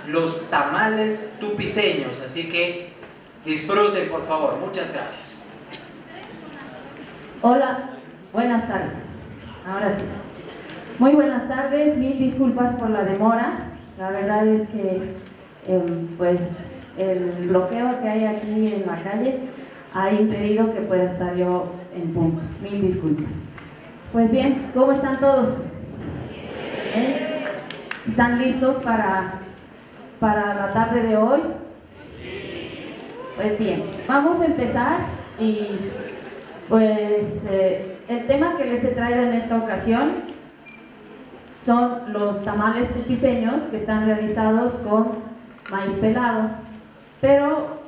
los tamales tupiceños, así que disfruten por favor. Muchas gracias. Hola, buenas tardes. Ahora sí. Muy buenas tardes, mil disculpas por la demora. La verdad es que pues el bloqueo que hay aquí en la calle ha impedido que pueda estar yo en punto. Mil disculpas. Pues bien, ¿cómo están todos? ¿Están listos para la tarde de hoy? Pues bien, vamos a empezar y pues el tema que les he traído en esta ocasión son los tamales tupiceños, que están realizados con maíz pelado, pero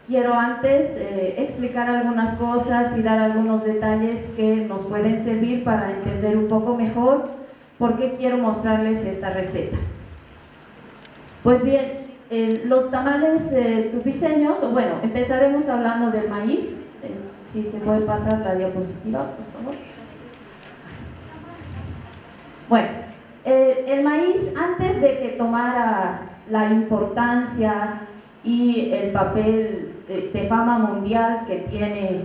quiero antes explicar algunas cosas y dar algunos detalles que nos pueden servir para entender un poco mejor por qué quiero mostrarles esta receta. Pues bien, los tamales tupiceños, bueno, empezaremos hablando del maíz. Si se puede pasar la diapositiva, por favor. Bueno, el maíz, antes de que tomara la importancia y el papel de fama mundial que tiene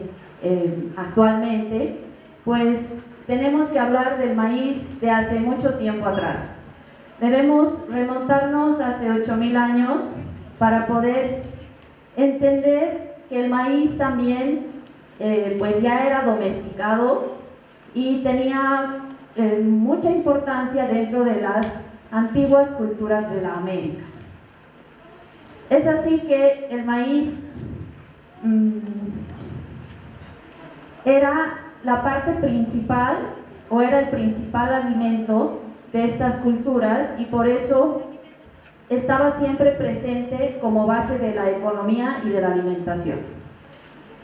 actualmente, pues tenemos que hablar del maíz de hace mucho tiempo atrás. Debemos remontarnos hace 8.000 años para poder entender que el maíz también pues ya era domesticado y tenía mucha importancia dentro de las antiguas culturas de la América. Es así que el maíz era la parte principal o era el principal alimento de estas culturas y por eso estaba siempre presente como base de la economía y de la alimentación.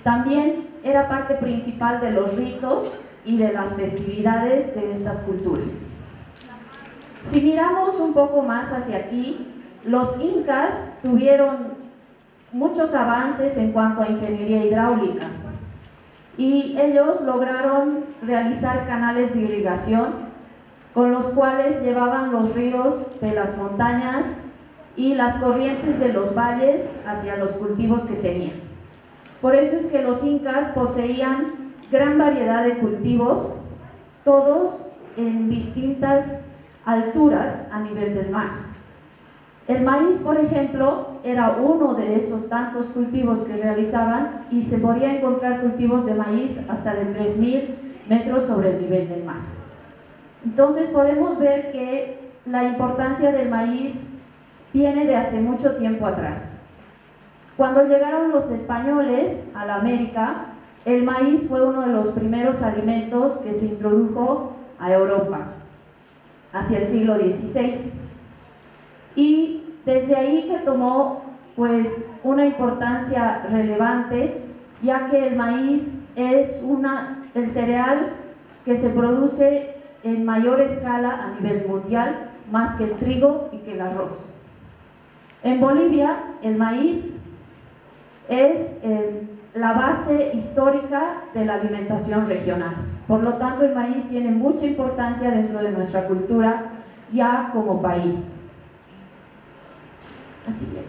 También era parte principal de los ritos y de las festividades de estas culturas. Si miramos un poco más hacia aquí, los incas tuvieron muchos avances en cuanto a ingeniería hidráulica y ellos lograron realizar canales de irrigación con los cuales llevaban los ríos de las montañas y las corrientes de los valles hacia los cultivos que tenían. Por eso es que los incas poseían gran variedad de cultivos, todos en distintas alturas a nivel del mar. El maíz, por ejemplo, era uno de esos tantos cultivos que realizaban y se podía encontrar cultivos de maíz hasta de 3.000 metros sobre el nivel del mar. Entonces podemos ver que la importancia del maíz viene de hace mucho tiempo atrás. Cuando llegaron los españoles a la América, el maíz fue uno de los primeros alimentos que se introdujo a Europa hacia el siglo XVI. Y desde ahí que tomó pues una importancia relevante, ya que el maíz es el cereal que se produce en mayor escala a nivel mundial, más que el trigo y que el arroz. En Bolivia, el maíz es la base histórica de la alimentación regional. Por lo tanto, el maíz tiene mucha importancia dentro de nuestra cultura ya como país. Así es.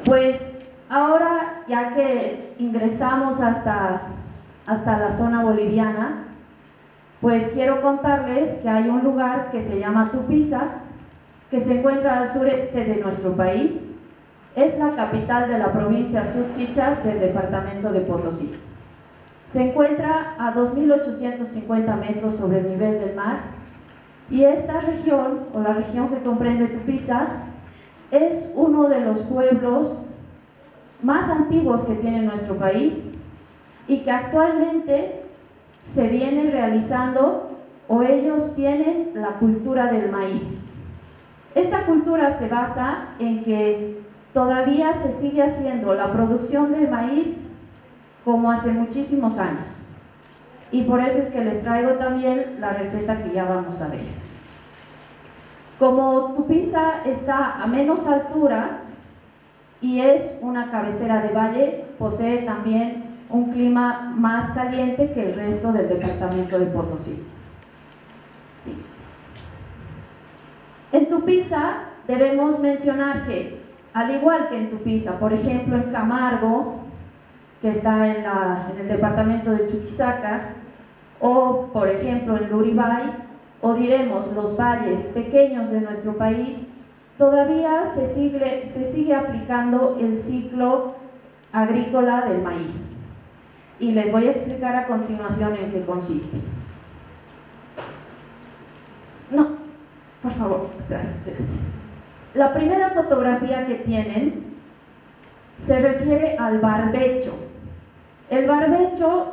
Pues ahora, ya que ingresamos hasta la zona boliviana, pues quiero contarles que hay un lugar que se llama Tupiza, que se encuentra al sureste de nuestro país. Es la capital de la provincia Suchichas del departamento de Potosí. Se encuentra a 2.850 metros sobre el nivel del mar y esta región, o la región que comprende Tupiza, es uno de los pueblos más antiguos que tiene nuestro país y que actualmente se viene realizando o ellos tienen la cultura del maíz. Esta cultura se basa en que todavía se sigue haciendo la producción del maíz como hace muchísimos años y por eso es que les traigo también la receta que ya vamos a ver. Como Tupiza está a menos altura y es una cabecera de valle, posee también un clima más caliente que el resto del departamento de Potosí. Sí. En Tupiza debemos mencionar que, al igual que en Tupiza, por ejemplo en Camargo, que está en el departamento de Chuquisaca, o por ejemplo en Luribay, o diremos los valles pequeños de nuestro país, todavía se sigue aplicando el ciclo agrícola del maíz. Y les voy a explicar a continuación en qué consiste. No, por favor, gracias. La primera fotografía que tienen se refiere al barbecho. El barbecho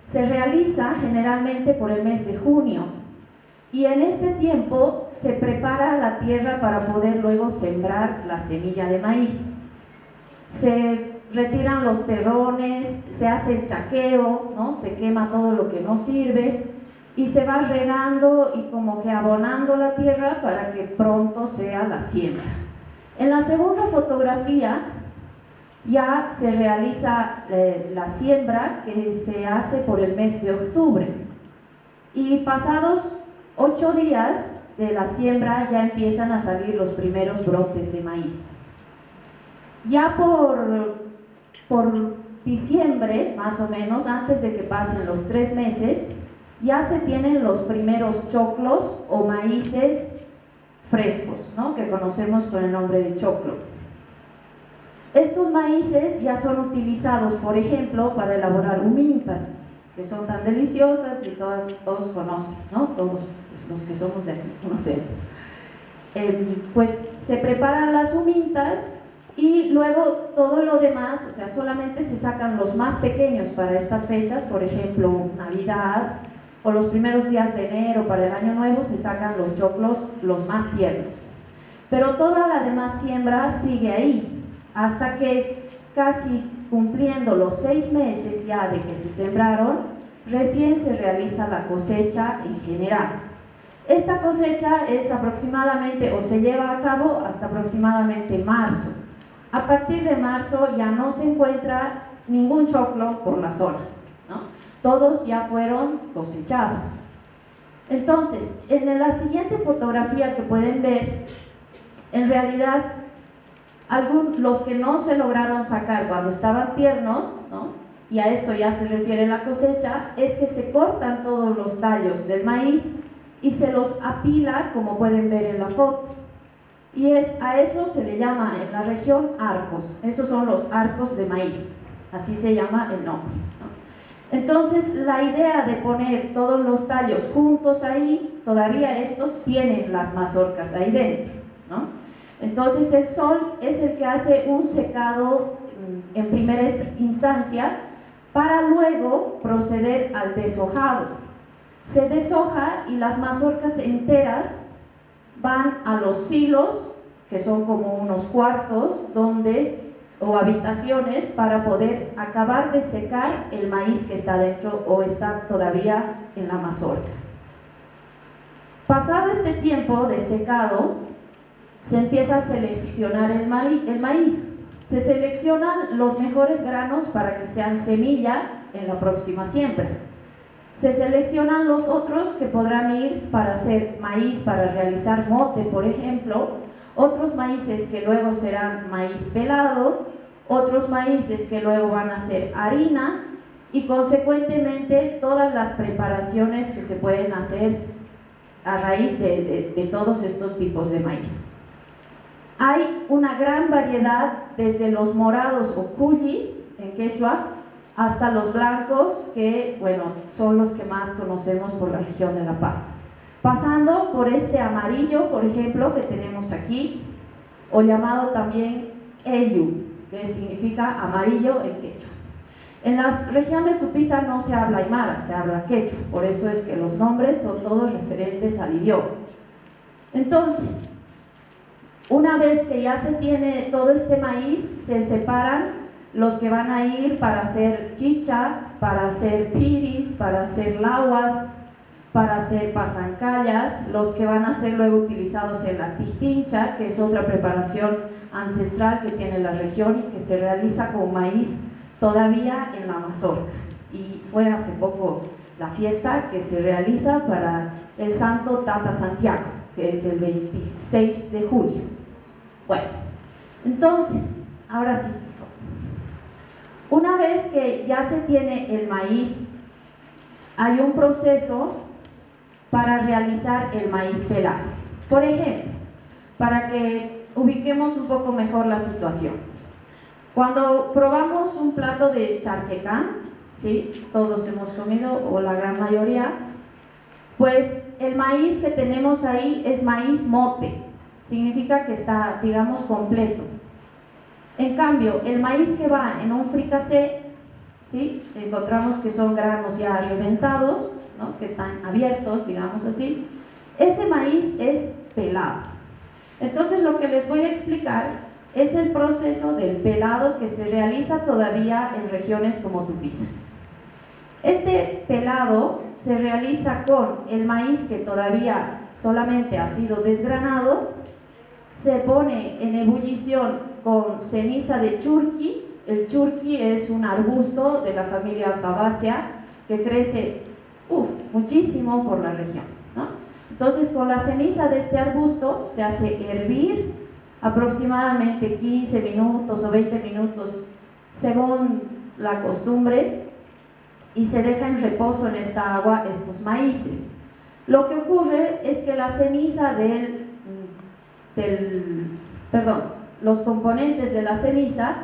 se realiza generalmente por el mes de junio y en este tiempo se prepara la tierra para poder luego sembrar la semilla de maíz. Se retiran los terrones, se hace el chaqueo, ¿no? Se quema todo lo que no sirve y se va regando y como que abonando la tierra para que pronto sea la siembra. En la segunda fotografía ya se realiza la siembra, que se hace por el mes de octubre, y pasados 8 días de la siembra ya empiezan a salir los primeros brotes de maíz. Ya por diciembre, más o menos, antes de que pasen los 3 meses, ya se tienen los primeros choclos o maíces frescos, ¿no? Que conocemos con el nombre de choclo. Estos maíces ya son utilizados, por ejemplo, para elaborar humintas, que son tan deliciosas y todos conocen, ¿no? Todos los que somos de aquí conocemos. Pues se preparan las humintas y luego todo lo demás, o sea, solamente se sacan los más pequeños para estas fechas, por ejemplo, Navidad o los primeros días de enero para el Año Nuevo, se sacan los choclos los más tiernos. Pero toda la demás siembra sigue ahí, hasta que casi cumpliendo los 6 meses ya de que se sembraron, recién se realiza la cosecha en general. Esta cosecha es aproximadamente, o se lleva a cabo hasta aproximadamente marzo. A partir de marzo ya no se encuentra ningún choclo por la zona, ¿no? Todos ya fueron cosechados. Entonces, en la siguiente fotografía que pueden ver, en realidad, los que no se lograron sacar cuando estaban tiernos, ¿no? Y a esto ya se refiere la cosecha, es que se cortan todos los tallos del maíz y se los apila, como pueden ver en la foto. Y a eso se le llama en la región arcos. Esos son los arcos de maíz, así se llama el nombre, ¿no? Entonces, la idea de poner todos los tallos juntos ahí, todavía estos tienen las mazorcas ahí dentro, ¿no? Entonces el sol es el que hace un secado en primera instancia para luego proceder al deshojado. Se deshoja y las mazorcas enteras van a los silos, que son como unos cuartos o habitaciones para poder acabar de secar el maíz que está dentro o está todavía en la mazorca. Pasado este tiempo de secado, se empieza a seleccionar el maíz. Se seleccionan los mejores granos para que sean semilla en la próxima siembra. Se seleccionan los otros que podrán ir para hacer maíz, para realizar mote, por ejemplo, otros maíces que luego serán maíz pelado, otros maíces que luego van a ser harina y consecuentemente todas las preparaciones que se pueden hacer a raíz de todos estos tipos de maíz. Hay una gran variedad, desde los morados o cullis en quechua hasta los blancos, que bueno, son los que más conocemos por la región de La Paz, pasando por este amarillo, por ejemplo, que tenemos aquí, o llamado también eyu, que significa amarillo en quechua. En la región de Tupiza no se habla aymara, se habla quechua, por eso es que los nombres son todos referentes al idioma. Entonces, una vez que ya se tiene todo este maíz, se separan los que van a ir para hacer chicha, para hacer piris, para hacer lahuas, para hacer pasancallas, los que van a ser luego utilizados en la tistincha, que es otra preparación ancestral que tiene la región y que se realiza con maíz todavía en la mazorca. Y fue hace poco la fiesta que se realiza para el santo Tata Santiago, que es el 26 de julio. Bueno, entonces, ahora sí, por favor. Una vez que ya se tiene el maíz, hay un proceso para realizar el maíz pelado. Por ejemplo, para que ubiquemos un poco mejor la situación. Cuando probamos un plato de charquecán, ¿sí? Todos hemos comido, o la gran mayoría, pues el maíz que tenemos ahí es maíz mote, significa que está, digamos, completo. En cambio, el maíz que va en un fricasé, ¿sí? Encontramos que son granos ya reventados, ¿no? Que están abiertos, digamos así. Ese maíz es pelado. Entonces, lo que les voy a explicar es el proceso del pelado que se realiza todavía en regiones como Tupiza. Este pelado se realiza con el maíz que todavía solamente ha sido desgranado, se pone en ebullición con ceniza de churqui. El churqui es un arbusto de la familia Alphabacea que crece muchísimo por la región, ¿no? Entonces, con la ceniza de este arbusto se hace hervir aproximadamente 15 minutos o 20 minutos según la costumbre, y se deja en reposo en esta agua estos maíces. Lo que ocurre es que la ceniza los componentes de la ceniza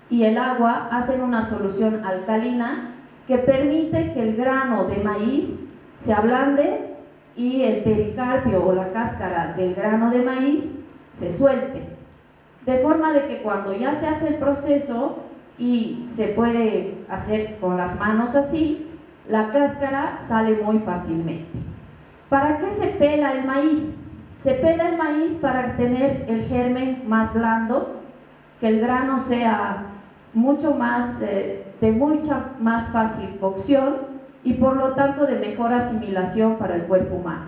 y el agua hacen una solución alcalina que permite que el grano de maíz se ablande y el pericarpio o la cáscara del grano de maíz se suelte, de forma de que cuando ya se hace el proceso y se puede hacer con las manos así, la cáscara sale muy fácilmente. ¿Para qué se pela el maíz? Se pela el maíz para tener el germen más blando, que el grano sea mucho más, de mucha más fácil cocción y por lo tanto de mejor asimilación para el cuerpo humano.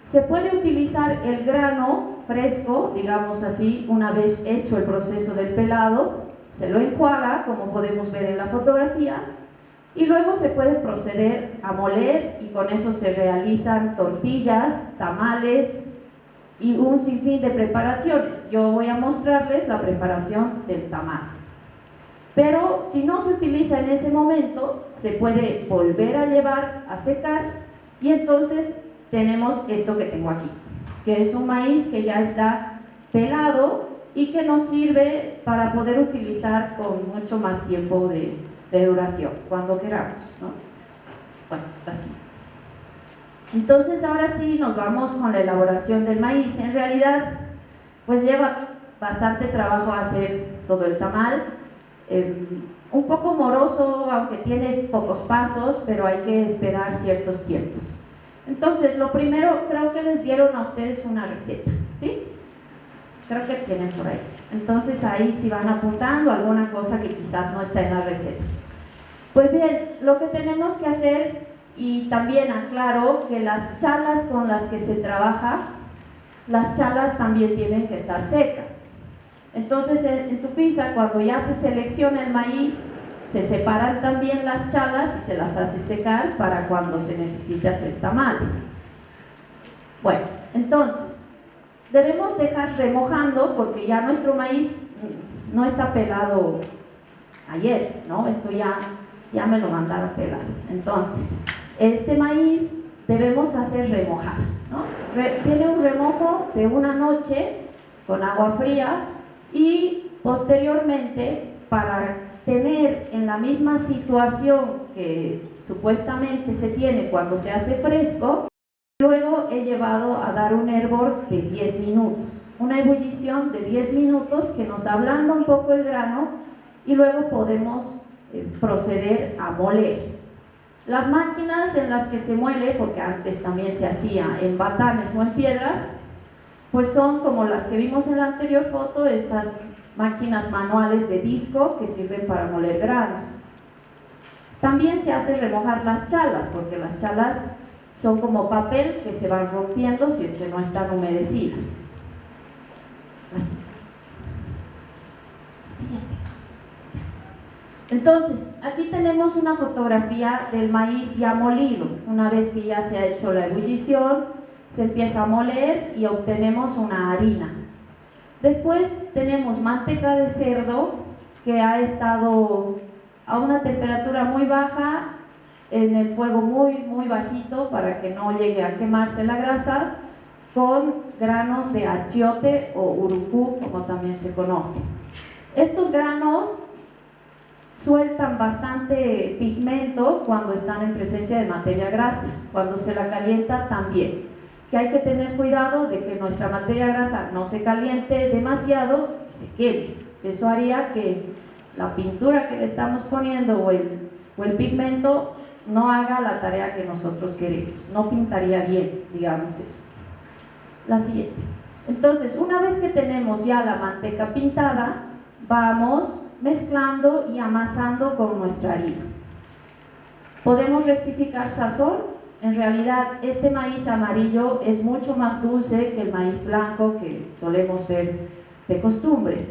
Se puede utilizar el grano fresco, digamos así, una vez hecho el proceso del pelado, se lo enjuaga, como podemos ver en la fotografía, y luego se puede proceder a moler y con eso se realizan tortillas, tamales y un sinfín de preparaciones. Yo voy a mostrarles la preparación del tamal. Pero si no se utiliza en ese momento, se puede volver a llevar a secar y entonces tenemos esto que tengo aquí, que es un maíz que ya está pelado y que nos sirve para poder utilizar con mucho más tiempo de duración, cuando queramos, ¿no? Bueno, así. Entonces ahora sí nos vamos con la elaboración del maíz. En realidad, pues lleva bastante trabajo hacer todo el tamal, un poco moroso, aunque tiene pocos pasos, pero hay que esperar ciertos tiempos. Entonces, lo primero, creo que les dieron a ustedes una receta, ¿sí? Creo que tienen por ahí. Entonces ahí si van apuntando alguna cosa que quizás no está en la receta. Pues bien, lo que tenemos que hacer, y también aclaro que las chalas con las que se trabaja, las chalas también tienen que estar secas. Entonces en Tupiza, cuando ya se selecciona el maíz, se separan también las chalas y se las hace secar para cuando se necesite hacer tamales. Bueno, entonces debemos dejar remojando porque ya nuestro maíz no está pelado ayer, ¿no? Esto ya me lo mandaron pelado. Entonces, este maíz debemos hacer remojar, ¿no? Tiene un remojo de una noche con agua fría y posteriormente, para tener en la misma situación que supuestamente se tiene cuando se hace fresco, luego he llevado a dar un hervor de 10 minutos, una ebullición de 10 minutos que nos ablanda un poco el grano y luego podemos proceder a moler. Las máquinas en las que se muele, porque antes también se hacía en batanes o en piedras, pues son como las que vimos en la anterior foto, estas máquinas manuales de disco que sirven para moler granos. También se hace remojar las chalas, porque las chalas son como papel que se van rompiendo si es que no están humedecidas. Entonces, aquí tenemos una fotografía del maíz ya molido. Una vez que ya se ha hecho la ebullición, se empieza a moler y obtenemos una harina. Después tenemos manteca de cerdo que ha estado a una temperatura muy baja, en el fuego muy bajito para que no llegue a quemarse la grasa, con granos de achiote o urucú, como también se conoce. Estos granos sueltan bastante pigmento cuando están en presencia de materia grasa, cuando se la calienta también, que hay que tener cuidado de que nuestra materia grasa no se caliente demasiado y se queme. Eso haría que la pintura que le estamos poniendo o el pigmento no haga la tarea que nosotros queremos, no pintaría bien, digamos eso. La siguiente. Entonces, una vez que tenemos ya la manteca pintada, vamos mezclando y amasando con nuestra harina. Podemos rectificar sazón. En realidad, este maíz amarillo es mucho más dulce que el maíz blanco que solemos ver de costumbre.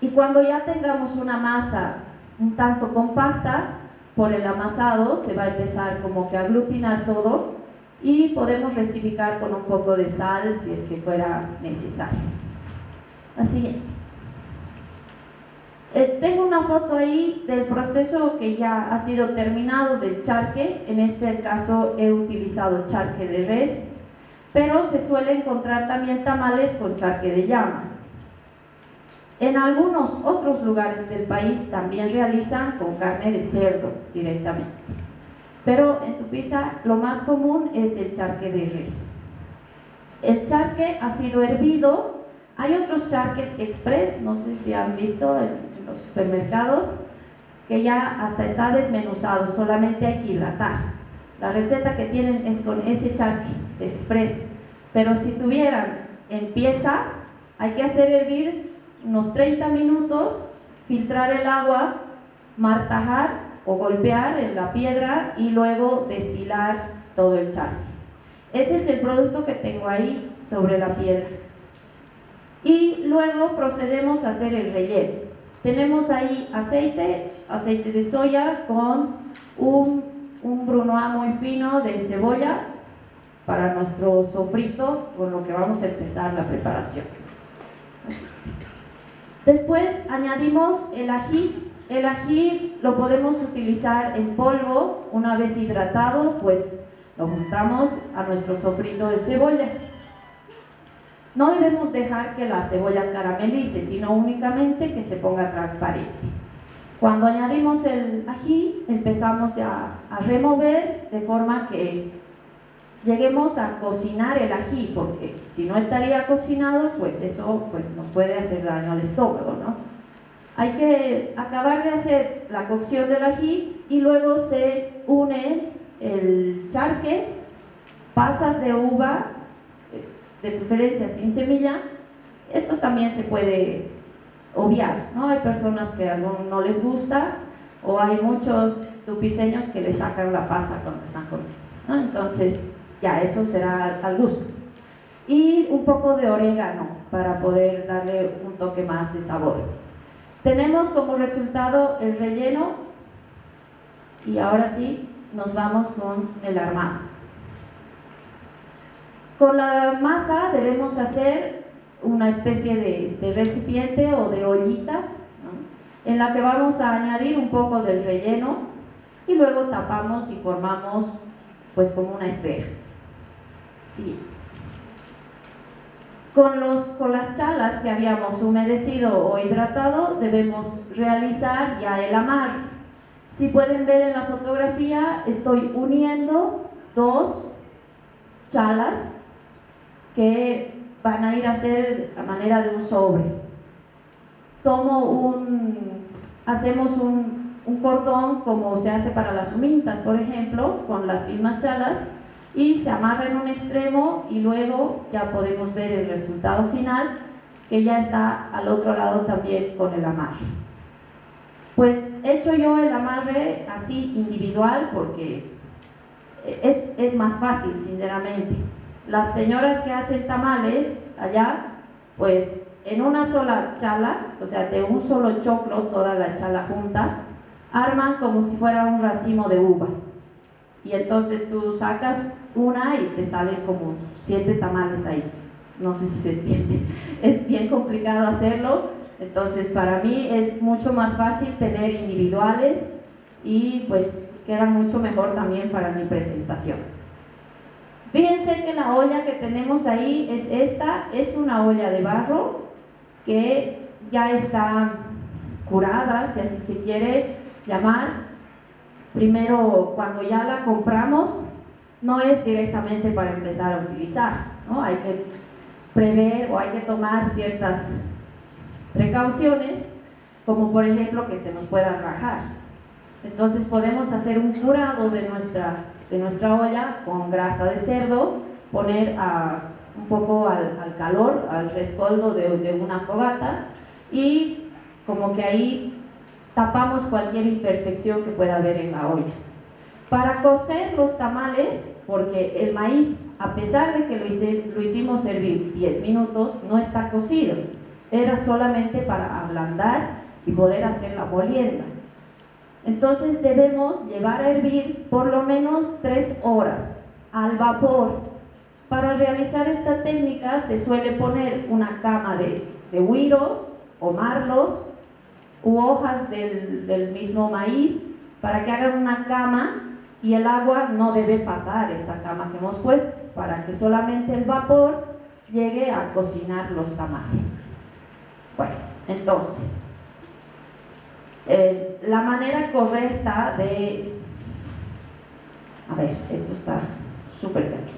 Y cuando ya tengamos una masa un tanto compacta, por el amasado se va a empezar como que a aglutinar todo y podemos rectificar con un poco de sal si es que fuera necesario. La siguiente. Tengo una foto ahí del proceso que ya ha sido terminado del charque. En este caso he utilizado charque de res, pero se suele encontrar también tamales con charque de llama. En algunos otros lugares del país también realizan con carne de cerdo directamente, pero en Tupiza lo más común es el charque de res. El charque ha sido hervido. Hay otros charques express, no sé si han visto en los supermercados, que ya hasta está desmenuzado, solamente hay que hidratar. La receta que tienen es con ese charque express, pero si tuvieran en pieza, hay que hacer hervir unos 30 minutos, filtrar el agua, martajar o golpear en la piedra y luego deshilar todo el charque. Ese es el producto que tengo ahí sobre la piedra. Y luego procedemos a hacer el relleno. Tenemos ahí aceite de soya con un brunoise muy fino de cebolla para nuestro sofrito, con lo que vamos a empezar la preparación. Después añadimos el ají. El ají lo podemos utilizar en polvo. Una vez hidratado, pues lo juntamos a nuestro sofrito de cebolla. No debemos dejar que la cebolla caramelice, sino únicamente que se ponga transparente. Cuando añadimos el ají, empezamos a remover de forma que lleguemos a cocinar el ají, porque si no estaría cocinado, pues eso nos puede hacer daño al estómago, ¿no? Hay que acabar de hacer la cocción del ají y luego se une el charque, pasas de uva, de preferencia sin semilla. Esto también se puede obviar, ¿no? Hay personas que a algunos no les gusta, o hay muchos tupiceños que le sacan la pasa cuando están comiendo, ¿no? Entonces ya eso será al gusto. Y un poco de orégano para poder darle un toque más de sabor. Tenemos como resultado el relleno y ahora sí nos vamos con el armado. Con la masa debemos hacer una especie de recipiente o de ollita, ¿no?, en la que vamos a añadir un poco del relleno y luego tapamos y formamos pues como una esfera. Sí. Con las chalas que habíamos humedecido o hidratado debemos realizar ya el amarre. Si pueden ver en la fotografía, estoy uniendo dos chalas que van a ir a ser a manera de un sobre. Hacemos un cordón como se hace para las humintas, por ejemplo, con las mismas chalas, y se amarra en un extremo y luego ya podemos ver el resultado final, que ya está al otro lado también con el amarre. Pues he hecho yo el amarre así individual porque es más fácil, sinceramente. Las señoras que hacen tamales allá, pues en una sola chala, o sea, de un solo choclo, toda la chala junta, arman como si fuera un racimo de uvas. y entonces tú sacas una y te salen como 7 tamales ahí. No sé si se entiende, es bien complicado hacerlo, entonces para mí es mucho más fácil tener individuales y pues queda mucho mejor también para mi presentación. Fíjense que la olla que tenemos ahí es esta, es una olla de barro que ya está curada, si así se quiere llamar. Primero, cuando ya la compramos, no es directamente para empezar a utilizar, ¿no? Hay que prever o hay que tomar ciertas precauciones, como por ejemplo que se nos pueda rajar. Entonces podemos hacer un curado de nuestra olla con grasa de cerdo, poner un poco al calor, al rescoldo de una fogata, y como que ahí tapamos cualquier imperfección que pueda haber en la olla. Para cocer los tamales, porque el maíz, a pesar de que lo hicimos hervir 10 minutos, no está cocido, era solamente para ablandar y poder hacer la molienda. Entonces debemos llevar a hervir por lo menos 3 horas al vapor. Para realizar esta técnica se suele poner una cama de güiros o marlos u hojas del mismo maíz para que hagan una cama, y el agua no debe pasar esta cama que hemos puesto, para que solamente el vapor llegue a cocinar los tamales. Bueno, entonces la manera correcta de... A ver, esto está súper caliente.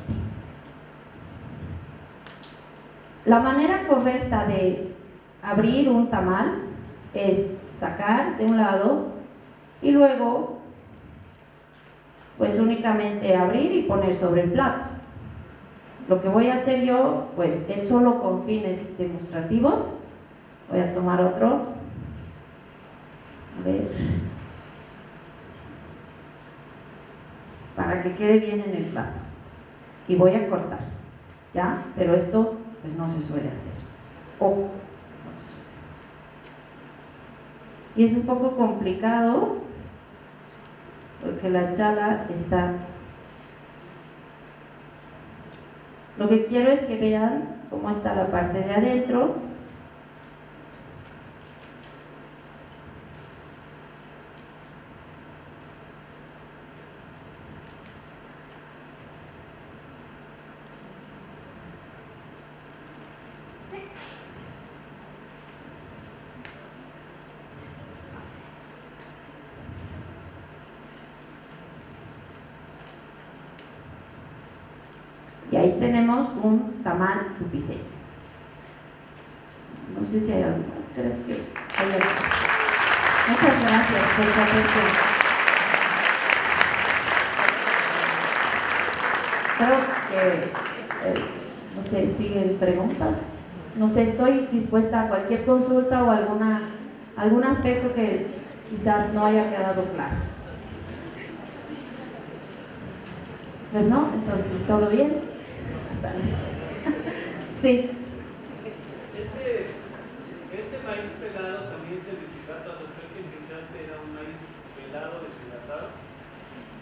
La manera correcta de abrir un tamal es sacar de un lado y luego pues únicamente abrir y poner sobre el plato. Lo que voy a hacer yo pues es solo con fines demostrativos. Voy a tomar otro. A ver, para que quede bien en el plato, y voy a cortar, ¿ya? Pero esto pues no se suele hacer. Ojo, no se suele hacer. Y es un poco complicado porque la chala está... Lo que quiero es que vean cómo está la parte de adentro. Y ahí tenemos un tamal tupiceño. No sé si hay algo más, creo que hay algo. Muchas gracias por su atención. Creo que, no sé, ¿siguen preguntas? No sé, estoy dispuesta a cualquier consulta o algún aspecto que quizás no haya quedado claro. Pues no, entonces, ¿todo bien? Sí. Este maíz pelado también se deshidrata. ¿Lo que indicaste era un maíz pelado, deshidratado?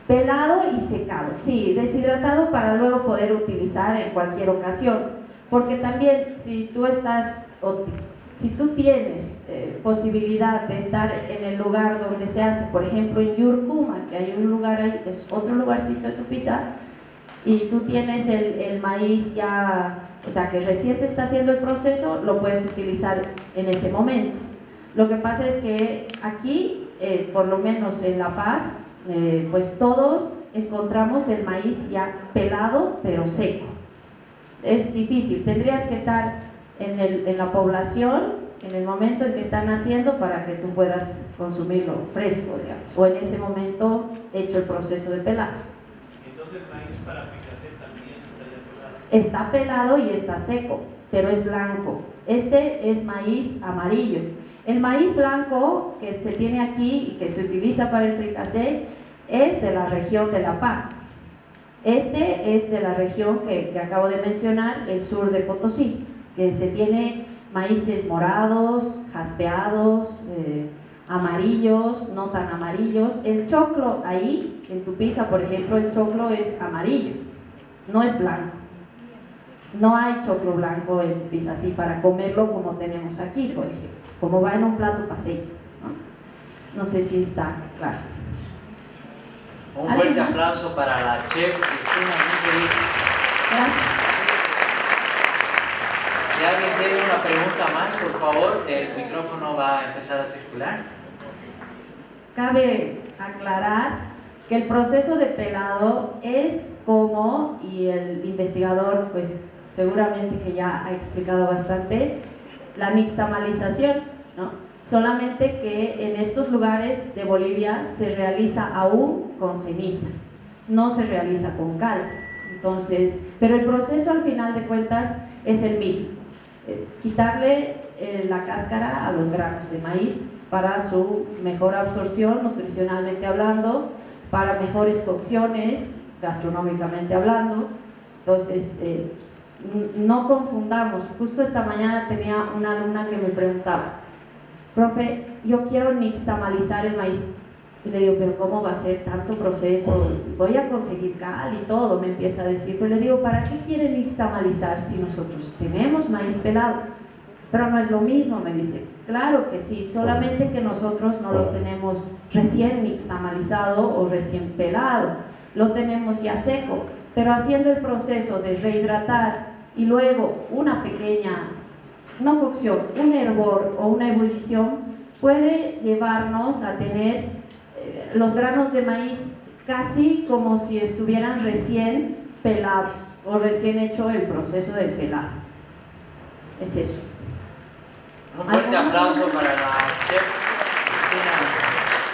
Pelado y secado, sí, deshidratado para luego poder utilizar en cualquier ocasión, porque también si tú tienes posibilidad de estar en el lugar donde se hace, por ejemplo en Yurcuma, que hay un lugar ahí, es otro lugarcito de Tupiza, y tú tienes el maíz ya, o sea que recién se está haciendo el proceso, lo puedes utilizar en ese momento. Lo que pasa es que aquí, por lo menos en La Paz, pues todos encontramos el maíz ya pelado pero seco. Es difícil, tendrías que estar en la población en el momento en que están haciendo para que tú puedas consumirlo fresco, digamos, o en ese momento hecho el proceso de pelado. Entonces el maíz para fricasé también está ya pelado. Está pelado y está seco, pero es blanco. Este es maíz amarillo. El maíz blanco que se tiene aquí y que se utiliza para el fricasé es de la región de La Paz. Este es de la región que acabo de mencionar, el sur de Potosí, que se tiene maíces morados, jaspeados, amarillos, no tan amarillos. El choclo ahí en tu pizza, por ejemplo, el choclo es amarillo, no es blanco. No hay choclo blanco en pizza así para comerlo como tenemos aquí, por ejemplo, como va en un plato paseño, ¿no? No sé si está claro. Un fuerte aplauso para la chef Cristina Miguelito. Gracias. Si alguien tiene una pregunta más, por favor, el micrófono va a empezar a circular. Cabe aclarar que el proceso de pelado es como, y el investigador pues seguramente que ya ha explicado bastante, la nixtamalización, ¿no? Solamente que en estos lugares de Bolivia se realiza aún con ceniza, no se realiza con cal. Entonces, pero el proceso al final de cuentas es el mismo. Quitarle la cáscara a los granos de maíz para su mejor absorción nutricionalmente hablando, para mejores cocciones gastronómicamente hablando. Entonces, no confundamos. Justo esta mañana tenía una alumna que me preguntaba: profe, yo quiero nixtamalizar el maíz. Y le digo, pero ¿cómo va a ser tanto proceso? Voy a conseguir cal y todo, me empieza a decir. Pero le digo, ¿para qué quiere nixtamalizar si nosotros tenemos maíz pelado? Pero no es lo mismo, me dice. Claro que sí, solamente que nosotros no lo tenemos recién nixtamalizado o recién pelado, lo tenemos ya seco, pero haciendo el proceso de rehidratar y luego una pequeña, no cocción, un hervor o una ebullición, puede llevarnos a tener los granos de maíz casi como si estuvieran recién pelados o recién hecho el proceso del pelado. Es eso. Un fuerte aplauso para la chef Cristina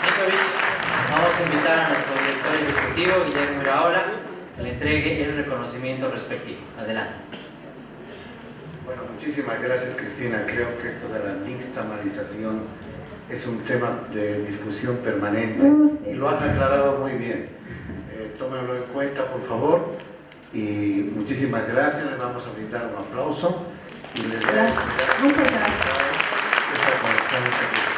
Mikovic. Vamos a invitar a nuestro director ejecutivo, Guillermo Iraola, que le entregue el reconocimiento respectivo. Adelante. Bueno, muchísimas gracias, Cristina. Creo que esto de la nixtamalización es un tema de discusión permanente y lo has aclarado muy bien. Tómenlo en cuenta, por favor, y muchísimas gracias. Les vamos a brindar un aplauso y les voy a Muchas gracias. esta constancia.